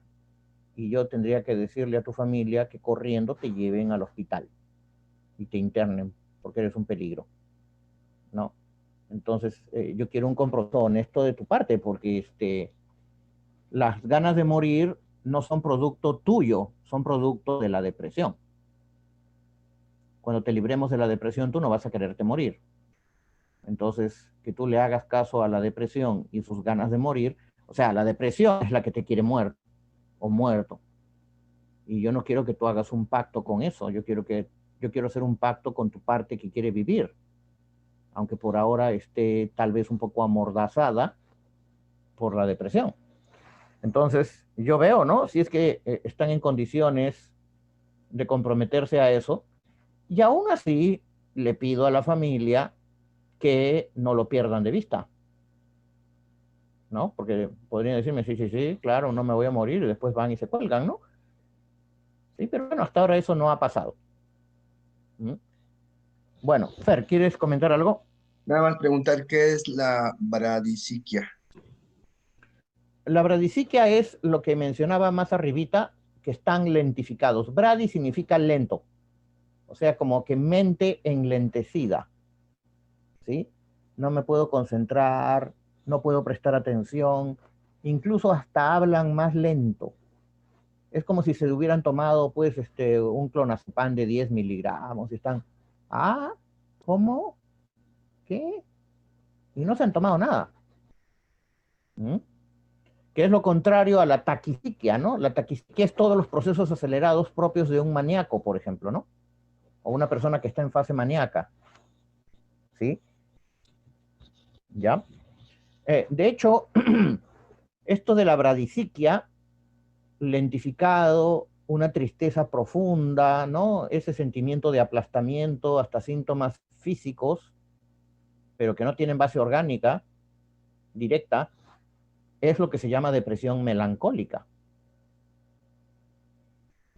Y yo tendría que decirle a tu familia que corriendo te lleven al hospital y te internen, porque eres un peligro, ¿no? Entonces, yo quiero un compromiso honesto de tu parte, porque las ganas de morir no son producto tuyo, son producto de la depresión. Cuando te libremos de la depresión, tú no vas a quererte morir. Entonces, que tú le hagas caso a la depresión y sus ganas de morir, o sea, la depresión es la que te quiere muerto o muerto. Y yo no quiero que tú hagas un pacto con eso, yo quiero hacer un pacto con tu parte que quiere vivir, aunque por ahora esté tal vez un poco amordazada por la depresión. Entonces, yo veo, ¿no? Si es que están en condiciones de comprometerse a eso, y aún así le pido a la familia que no lo pierdan de vista, ¿no? Porque podrían decirme, sí, sí, sí, claro, no me voy a morir, y después van y se cuelgan, ¿no? Sí, pero bueno, hasta ahora eso no ha pasado. ¿Mm? Bueno, Fer, ¿quieres comentar algo? Nada más preguntar qué es la bradisiquia. La bradisiquia es lo que mencionaba más arribita, que están lentificados. Brady significa lento, o sea, como que mente enlentecida, ¿sí? No me puedo concentrar, no puedo prestar atención, incluso hasta hablan más lento. Es como si se hubieran tomado, pues, un clonazepam de 10 miligramos y están, ah, ¿cómo? ¿Qué? Y no se han tomado nada. ¿Mm? Que es lo contrario a la taquistiquia, ¿no? La taquistiquia es todos los procesos acelerados propios de un maníaco, por ejemplo, ¿no? O una persona que está en fase maníaca, ¿sí? ¿Ya? De hecho, esto de la bradisiquia, lentificado, una tristeza profunda, ¿no? Ese sentimiento de aplastamiento, hasta síntomas físicos, pero que no tienen base orgánica directa, es lo que se llama depresión melancólica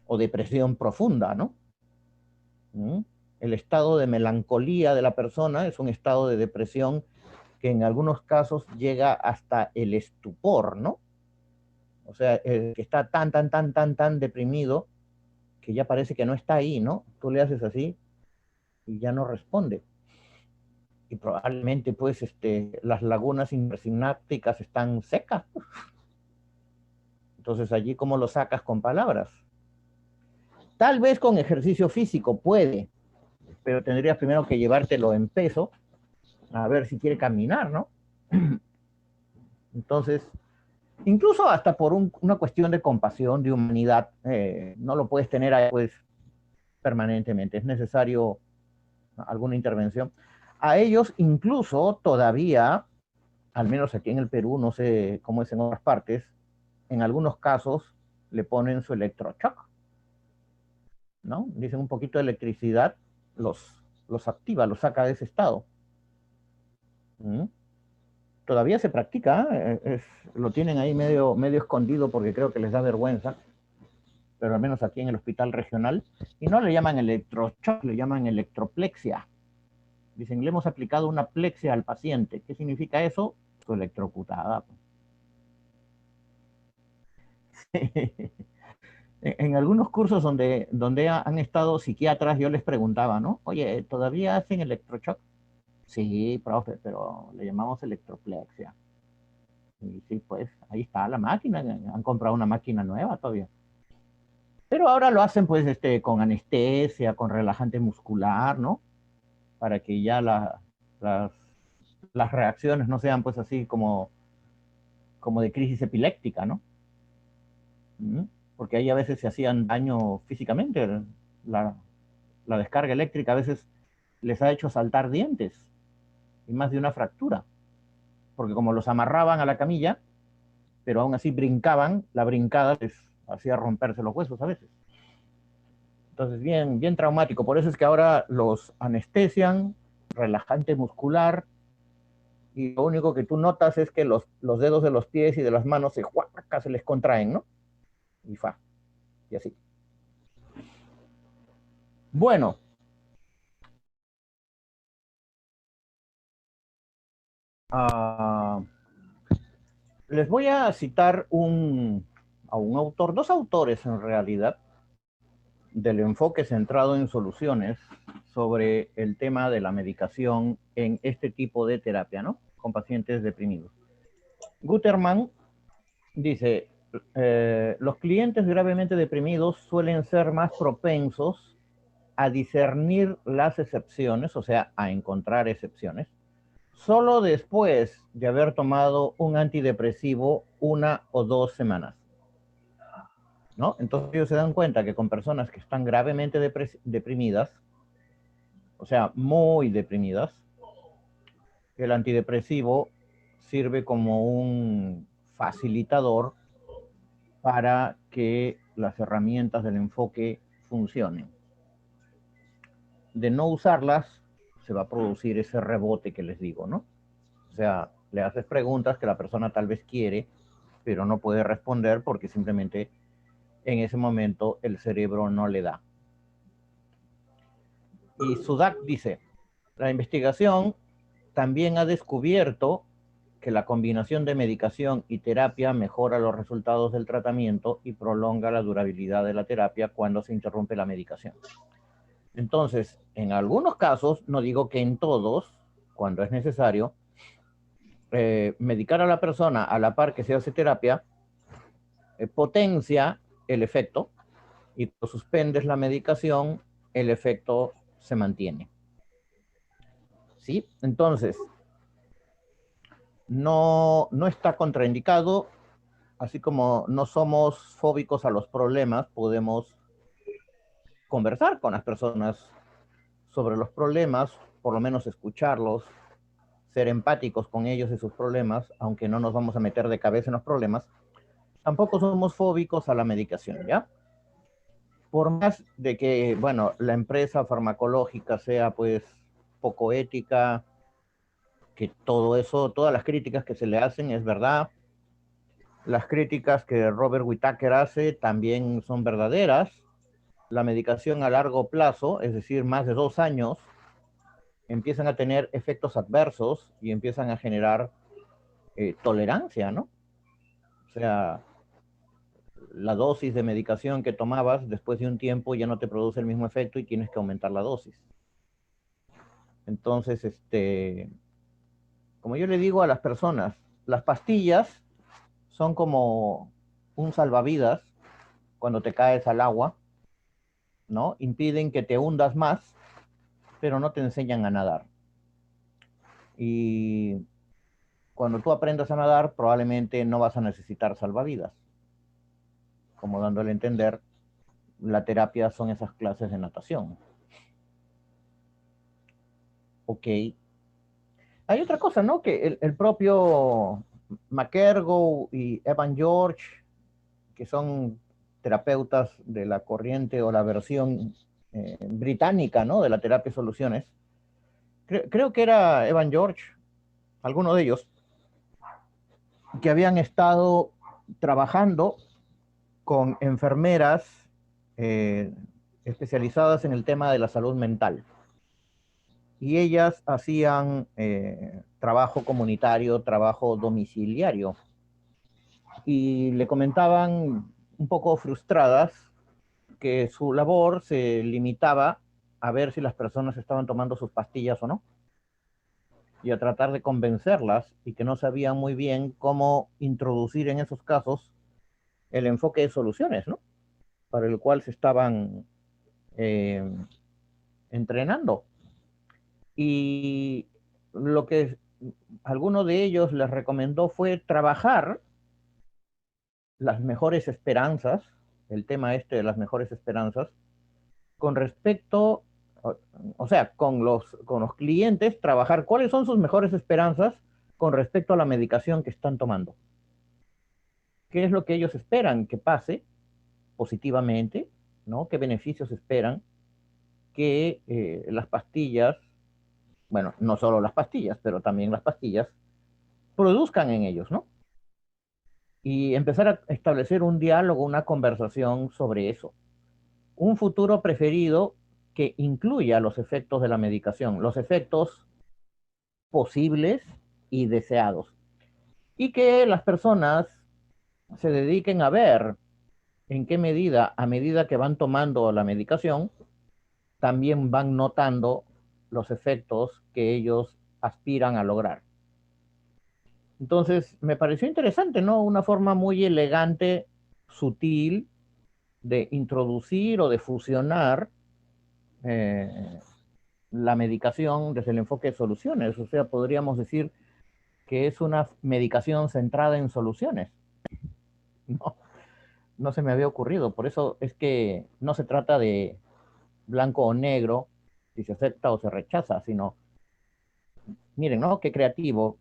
o depresión profunda, ¿no? ¿Mm? El estado de melancolía de la persona es un estado de depresión que en algunos casos llega hasta el estupor, ¿no? O sea, que está tan deprimido que ya parece que no está ahí, ¿no? Tú le haces así y ya no responde. Y probablemente, pues, las lagunas intersinápticas están secas. Entonces, allí, ¿cómo lo sacas con palabras? Tal vez con ejercicio físico puede, pero tendrías primero que llevártelo en peso a ver si quiere caminar, ¿no? Entonces, incluso hasta por una cuestión de compasión, de humanidad, no lo puedes tener ahí, pues, permanentemente. Es necesario alguna intervención. A ellos incluso todavía, al menos aquí en el Perú, no sé cómo es en otras partes, en algunos casos le ponen su electroshock, ¿no? Dicen un poquito de electricidad, los activa, los saca de ese estado. ¿Mm? todavía se practica, lo tienen ahí medio escondido porque creo que les da vergüenza, pero al menos aquí en el hospital regional, y no le llaman electroshock, le llaman electroplexia. Dicen, le hemos aplicado una plexia al paciente. ¿Qué significa eso? Su electrocutada. En algunos cursos donde han estado psiquiatras, yo les preguntaba, ¿no? Oye, ¿todavía hacen electroshock? Sí, profe, pero le llamamos electroplexia. Y sí, pues, ahí está la máquina, han comprado una máquina nueva todavía. Pero ahora lo hacen, pues, con anestesia, con relajante muscular, ¿no? Para que ya las reacciones no sean, pues, así como de crisis epiléptica, ¿no? Porque ahí a veces se hacían daño físicamente. La descarga eléctrica a veces les ha hecho saltar dientes y más de una fractura. Porque como los amarraban a la camilla, pero aún así brincaban, la brincada les hacía romperse los huesos a veces. Entonces, bien traumático. Por eso es que ahora los anestesian, relajante muscular, y lo único que tú notas es que los dedos de los pies y de las manos se les contraen, ¿no? Y así. Bueno. Les voy a citar a un autor, dos autores en realidad, del enfoque centrado en soluciones sobre el tema de la medicación en este tipo de terapia, ¿no? Con pacientes deprimidos. Guterman dice, los clientes gravemente deprimidos suelen ser más propensos a discernir las excepciones, o sea, a encontrar excepciones, solo después de haber tomado un antidepresivo 1 o 2 semanas, ¿no? Entonces ellos se dan cuenta que con personas que están gravemente deprimidas, o sea, muy deprimidas, el antidepresivo sirve como un facilitador para que las herramientas del enfoque funcionen. De no usarlas, se va a producir ese rebote que les digo, ¿no? O sea, le haces preguntas que la persona tal vez quiere, pero no puede responder porque simplemente en ese momento el cerebro no le da. Y Sudak dice, la investigación también ha descubierto que la combinación de medicación y terapia mejora los resultados del tratamiento y prolonga la durabilidad de la terapia cuando se interrumpe la medicación. Entonces, en algunos casos, no digo que en todos, cuando es necesario, medicar a la persona a la par que se hace terapia, potencia el efecto, y cuando suspendes la medicación, el efecto se mantiene. ¿Sí? Entonces, no está contraindicado, así como no somos fóbicos a los problemas, podemos conversar con las personas sobre los problemas, por lo menos escucharlos, ser empáticos con ellos y sus problemas, aunque no nos vamos a meter de cabeza en los problemas. Tampoco somos fóbicos a la medicación, ¿ya? Por más de que, bueno, la empresa farmacológica sea, pues, poco ética, que todo eso, todas las críticas que se le hacen es verdad. Las críticas que Robert Whittaker hace también son verdaderas. La medicación a largo plazo, es decir, más de 2 años, empiezan a tener efectos adversos y empiezan a generar tolerancia, ¿no? O sea, la dosis de medicación que tomabas después de un tiempo ya no te produce el mismo efecto y tienes que aumentar la dosis. Entonces, como yo le digo a las personas, las pastillas son como un salvavidas cuando te caes al agua, ¿no? Impiden que te hundas más, pero no te enseñan a nadar. Y cuando tú aprendas a nadar, probablemente no vas a necesitar salvavidas. Como dándole a entender, la terapia son esas clases de natación. Ok. Hay otra cosa, ¿no? Que el propio McErgo y Evan George, que son terapeutas de la corriente o la versión británica, ¿no? De la terapia soluciones. Creo que era Evan George, alguno de ellos, que habían estado trabajando con enfermeras especializadas en el tema de la salud mental. Y ellas hacían trabajo comunitario, trabajo domiciliario. Y le comentaban un poco frustradas que su labor se limitaba a ver si las personas estaban tomando sus pastillas o no, y a tratar de convencerlas, y que no sabían muy bien cómo introducir en esos casos el enfoque de soluciones, ¿no? Para el cual se estaban eh, entrenando. Y lo que alguno de ellos les recomendó fue trabajar las mejores esperanzas, el tema este de las mejores esperanzas, con respecto, o sea, con los clientes, trabajar cuáles son sus mejores esperanzas con respecto a la medicación que están tomando. ¿Qué es lo que ellos esperan que pase positivamente? ¿No? ¿Qué beneficios esperan que las pastillas, bueno, no solo las pastillas, pero también las pastillas, produzcan en ellos, ¿no? Y empezar a establecer un diálogo, una conversación sobre eso. Un futuro preferido que incluya los efectos de la medicación, los efectos posibles y deseados. Y que las personas se dediquen a ver en qué medida, a medida que van tomando la medicación, también van notando los efectos que ellos aspiran a lograr. Entonces, me pareció interesante, ¿no? Una forma muy elegante, sutil, de introducir o de fusionar la medicación desde el enfoque de soluciones. O sea, podríamos decir que es una medicación centrada en soluciones. No, no se me había ocurrido. Por eso es que no se trata de blanco o negro, si se acepta o se rechaza, sino, miren, ¿no? Qué creativo.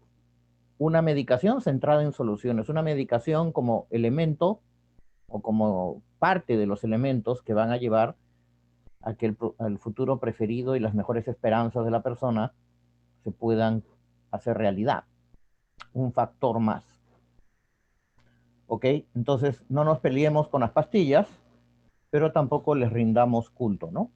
Una medicación centrada en soluciones, una medicación como elemento o como parte de los elementos que van a llevar a que el futuro preferido y las mejores esperanzas de la persona se puedan hacer realidad. Un factor más. ¿Ok? Entonces, no nos peleemos con las pastillas, pero tampoco les rindamos culto, ¿no?